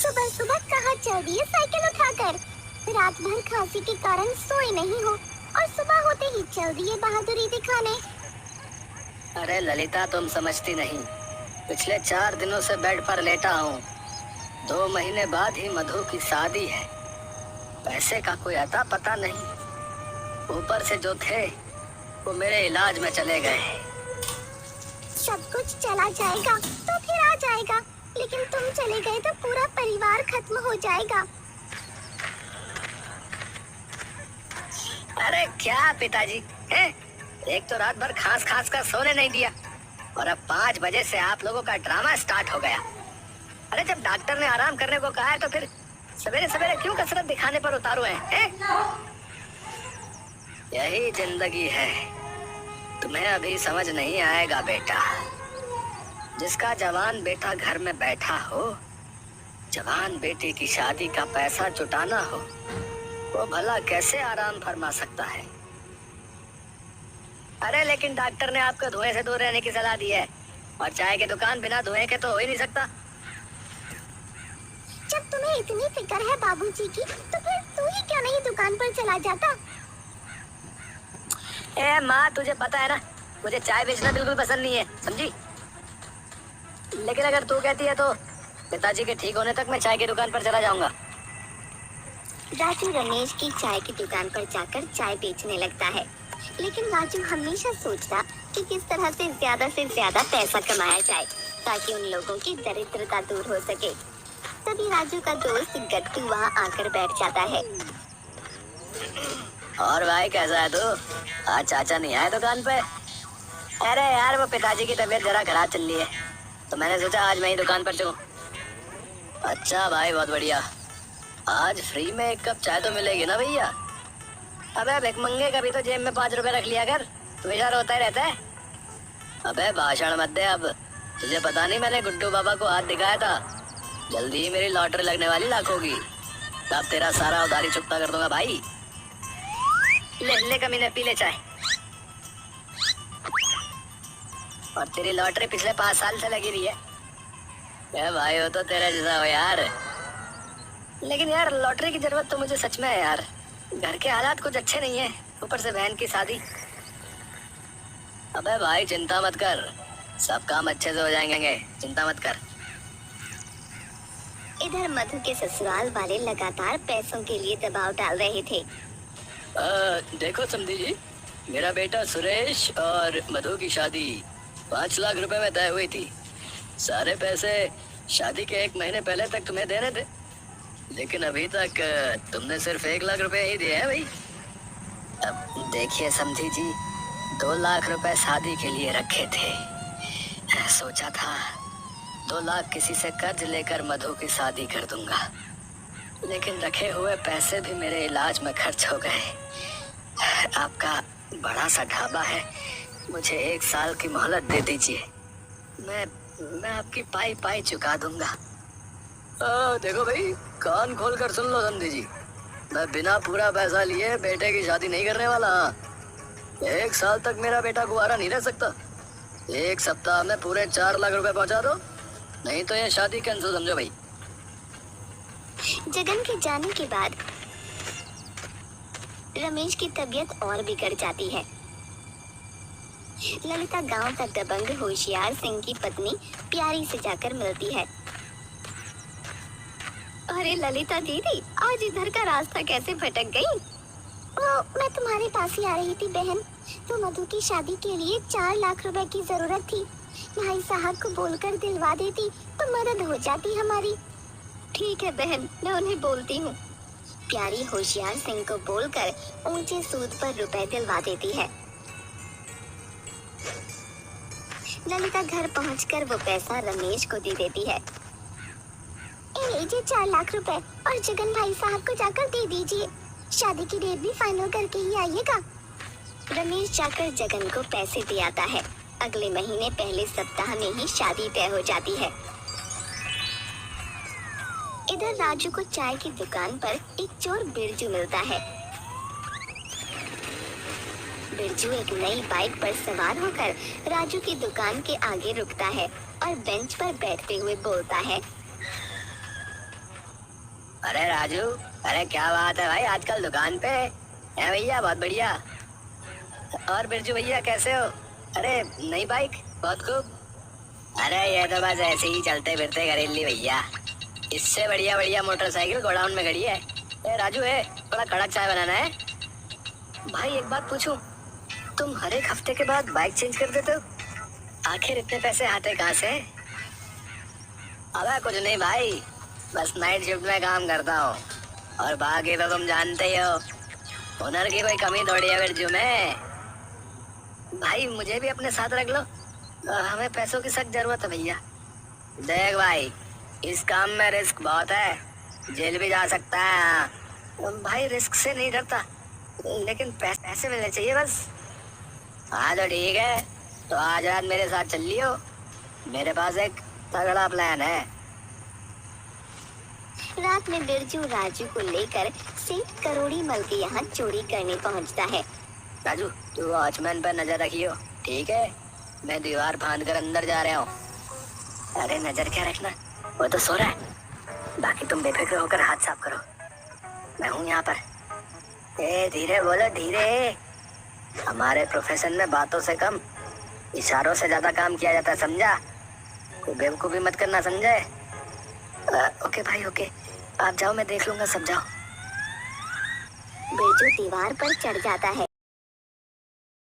सुबह सुबह कहाँ चल दिए साइकिल उठाकर? रात भर खांसी के कारण सोए नहीं हो और सुबह होते ही चल दिए बहादुरी दिखाने। अरे ललिता, तुम समझती नहीं। पिछले 4 दिनों से बेड पर लेटा हूँ। 2 महीने बाद ही मधु की शादी है। पैसे का कोई अता पता नहीं। ऊपर से जो थे वो मेरे इलाज में चले गए। सब कुछ चला जाएगा तो फिर आ जाएगा, लेकिन तुम चले गए तो पूरा परिवार खत्म हो जाएगा। अरे क्या पिताजी हैं? एक तो रात भर खास खास कर सोने नहीं दिया और अब 5 बजे से आप लोगों का ड्रामा स्टार्ट हो गया। अरे जब डॉक्टर ने आराम करने को कहा है तो फिर सवेरे सवेरे क्यों कसरत दिखाने पर उतारू हैं? यही जिंदगी है। तुम्हें अभी समझ नहीं आएगा बेटा। जिसका जवान बेटा घर में बैठा हो, जवान बेटे की शादी का पैसा जुटाना हो, वो भला कैसे आराम फरमा सकता है? अरे लेकिन डॉक्टर ने आपको धुएं से दूर रहने की सलाह दी है और चाय की दुकान बिना धुएं के तो हो ही नहीं सकता। जब तुम्हें इतनी फिक्र है बाबूजी की, तो फिर तू ही क्यों नहीं दुकान पर चला जाता? ए माँ, तुझे पता है ना, मुझे चाय बेचना बिल्कुल पसंद नहीं है, समझी? लेकिन अगर तू कहती है तो पिताजी के ठीक होने तक मैं चाय की दुकान पर चला जाऊंगा। राजू रमेश की चाय की दुकान पर जाकर चाय बेचने लगता है, लेकिन राजू हमेशा सोचता कि किस तरह से ज्यादा पैसा कमाया जाए ताकि उन लोगों की दरिद्रता दूर हो सके। तभी राजू का दोस्त गट्टू वहाँ आकर बैठ जाता है। और भाई कैसा है तू? आज चाचा नहीं आए दुकान पे? अरे यार, वो पिताजी की तबीयत जरा खराब चल रही है तो मैंने सोचा आज मैं ही दुकान पर चलूं। अच्छा भाई, बहुत बढ़िया। आज फ्री में 1 कप चाय तो मिलेगी ना भैया? अबे भिखमंगे, कभी तो जेब में 5 रुपए रख लिया कर, तू इशारा होता ही रहता है। अबे भाषण मत दे अब। तुझे पता नहीं मैंने गुड्डू बाबा को हाथ दिखाया था? जल्दी ही मेरी लॉटरी लगने वाली लाखों की। तब तेरा सारा उधारी चुकता कर दूंगा भाई। ले कमीने, पी ले चाय। और तेरी लॉटरी पिछले 5 साल से लगी रही है। ए भाई, हो तो तेरा जैसा हो यार। लेकिन यार, लॉटरी की जरूरत तो मुझे सच में है यार। घर के हालात कुछ अच्छे नहीं है, ऊपर से बहन की शादी। अबे भाई चिंता मत कर, सब काम अच्छे से हो जाएंगे, चिंता मत कर। इधर मधु के ससुराल वाले लगातार पैसों के लिए दबाव डाल रहे थे। देखो समधी जी, मेरा बेटा सुरेश और मधु की शादी 5 लाख रुपए में तय हुई थी। सारे पैसे शादी के 1 महीने पहले तक तुम्हें देने थे, लेकिन अभी तक तुमने सिर्फ 1 लाख रुपए ही दिए हैं भाई। अब देखिए समधी जी, 2 लाख रुपए शादी के लिए रखे थे। सोचा था 2 लाख किसी से कर्ज लेकर मधु की शादी कर दूंगा, लेकिन रखे हुए पैसे भी मेरे इलाज में खर्च हो गए। आपका बड़ा सा ढाबा है, मुझे 1 साल की मोहलत दे दीजिए। मैं आपकी पाई पाई चुका दूंगा। देखो भाई, कान खोल कर सुन लो समधी जी, मैं बिना पूरा पैसा लिए बेटे की शादी नहीं करने वाला। 1 साल तक मेरा बेटा कुंवारा नहीं रह सकता। 1 सप्ताह में पूरे 4 लाख रुपए पहुंचा दो, नहीं तो ये शादी कैंसिल समझो भाई। जगन के जाने के बाद रमेश की तबीयत और बिगड़ जाती है। ललिता गांव का दबंग होशियार सिंह की पत्नी प्यारी से जाकर मिलती है। अरे ललिता दीदी, आज इधर का रास्ता कैसे भटक गई? मैं तुम्हारे पास ही आ रही थी बहन। तो मधु की शादी के लिए 4 लाख रुपए की जरूरत थी। भाई साहब को बोलकर दिलवा देती तो मदद हो जाती हमारी। ठीक है बहन, मैं उन्हें बोलती हूँ। प्यारी होशियार सिंह को बोलकर ऊंचे सूद पर रुपए दिलवा देती है। ललिता घर पहुंचकर वो पैसा रमेश को दे देती है। लीजिए 4 लाख रुपए, और जगन भाई साहब को जाकर दे दीजिए। शादी की डेट भी फाइनल करके ही आइएगा। रमेश जाकर जगन को पैसे दे आता है। अगले महीने पहले सप्ताह में ही शादी तय हो जाती है। इधर राजू को चाय की दुकान पर एक चोर बिरजू मिलता है। बिरजू एक नई बाइक पर सवार होकर राजू की दुकान के आगे रुकता है और बेंच पर बैठते हुए बोलता है, अरे राजू, अरे क्या बात है भाई, आजकल दुकान पे है भैया? बहुत बढ़िया। और बिरजू भैया कैसे हो? अरे नई बाइक, बहुत खूब। अरे ये तो बस ऐसे ही चलते फिरते खरीद ली भैया। इससे बढ़िया बढ़िया मोटरसाइकिल गोडाउन में खड़ी है। ए राजू, है थोड़ा कड़क चाय बनाना है। भाई एक बात पूछूं, तुम हर एक हफ्ते के बाद बाइक चेंज कर देते हो? आखिर इतने पैसे आते कहाँ से? अबे कुछ नहीं भाई, बस नाइट शिफ्ट में काम करता हूँ। और बाकी तो तुम जानते ही हो, हुनर की कोई कमी थोड़ी है बिरजू में। भाई मुझे भी अपने साथ रख लो, हमें पैसों की सख्त जरूरत है भैया। देख भाई, इस काम में रिस्क बहुत है, जेल भी जा सकता है। भाई रिस्क से नहीं डरता, लेकिन पैसे मिलने चाहिए बस। हाँ तो ठीक है, तो आज रात मेरे साथ चल लियो, मेरे पास एक तगड़ा प्लान है। रात में बिरजू राजू को लेकर सेठ करोड़ी मल के यहाँ चोरी करने पहुँचता है। राजू, तू वॉचमैन पर नजर रखियो, ठीक है? मैं दीवार फांद कर अंदर जा रहा हूँ। अरे नजर क्या रखना, वो तो सो रहा है। बाकी तुम बेफिक्र होकर हाथ साफ करो, मैं हूँ यहाँ पर। ए धीरे बोलो, धीरे। हमारे प्रोफेशन में बातों से कम इशारों से ज्यादा काम किया जाता है, समझा? कोई बेवकूफी मत करना, समझे? ओके भाई ओके, आप जाओ, मैं देख लूंगा, सब जाओ। बिरजू दीवार पर चढ़ जाता है